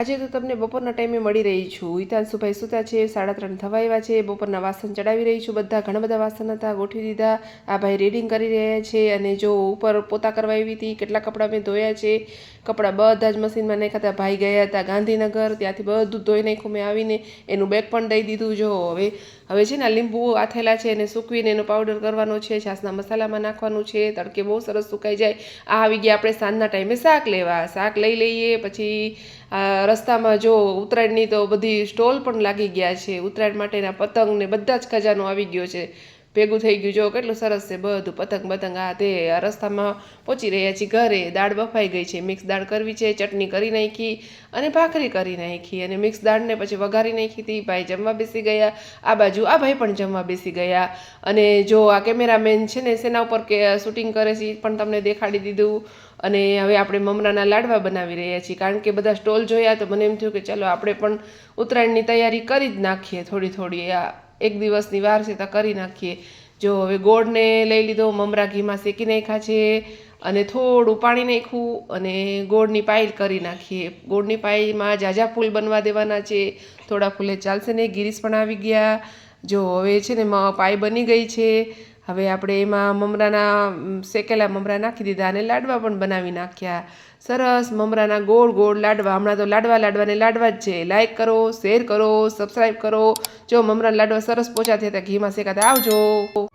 આજે તો તમને બપોરના ટાઈમે મળી રહી છું। હિતાંશુભાઈ સૂતા છે, 3:30 થવા આવ્યા છે। બપોરના વાસણ ચડાવી રહી છું। બધા ઘણા બધા વાસણ હતા, ગોઠવી દીધા। આ ભાઈ રીડિંગ કરી રહ્યા છે અને જો ઉપર પોતા કરવા આવી હતી। કેટલા કપડાં મેં ધોયા છે, કપડાં બધા જ મશીનમાં નાખ્યા હતા। ભાઈ ગયા હતા ગાંધીનગર, ત્યાંથી બધું ધોઈ નાખ્યું મેં આવીને। એનું બેગ પણ દઈ દીધું। જો હવે છે ને લીંબુ આથેલા છે એને સૂકવીને એનો પાવડર કરવાનો છે, છાસના મસાલામાં નાખવાનું છે, તડકે બહુ સરસ સુકાઈ જાય। આ આવી ગયા આપણે સાંજના ટાઈમે શાક લેવા। શાક લઈ લઈએ પછી રસ્તામાં જો ઉત્તરાયણની તો બધી સ્ટોલ પણ લાગી ગયા છે। ઉત્તરાયણ માટેના પતંગ ને બધા જ ખજાનો આવી ગયો છે, ભેગું થઈ ગયું। જો કેટલું સરસ છે બધું પતંગ આ તે। આ રસ્તામાં પહોંચી રહ્યા છીએ ઘરે। દાળ બફાઈ ગઈ છે, મિક્સ દાળ કરવી છે, ચટણી કરી નાખી અને ભાખરી કરી નાખી અને મિક્સ દાળને પછી વઘારી નાખી હતી। ભાઈ જમવા બેસી ગયા। આ બાજુ આ ભાઈ પણ જમવા બેસી ગયા। અને જો આ કેમેરામેન છે ને શેના ઉપર કે શૂટિંગ કરે છે એ પણ તમને દેખાડી દીધું। અને હવે આપણે મમરાના લાડવા બનાવી રહ્યા છીએ, કારણ કે બધા સ્ટોલ જોયા તો મને એમ થયું કે ચાલો આપણે પણ ઉત્તરાયણની તૈયારી કરી જ નાખીએ થોડી થોડી। આ એક દિવસની વાર છે તો કરી નાખીએ। જો હવે ગોળને લઈ લીધો, મમરા ઘીમાં શેકી નાખ્યા છે અને થોડું પાણી નાખ્યું અને ગોળની પાયલ કરી નાખીએ। ગોળની પાયલમાં ઝાઝા ફૂલ બનવા દેવાના છે, થોડા ફૂલે ચાલશે નહીં। ગિરીશ પણ આવી ગયા। જો હવે છે ને પાય બની ગઈ છે। હવે આપણે એમાં મમરાના શેકેલા મમરા નાખી દીધા અને લાડવા પણ બનાવી નાખ્યા। સરસ મમરાના ગોળ ગોળ લાડવા। હમણાં તો લાડવા જ છે। લાઈક કરો, શેર કરો, સબસ્ક્રાઈબ કરો। જો મમરાના લાડવા સરસ પોચા થયા હતા, ઘીમાં શેકાતા। આવજો।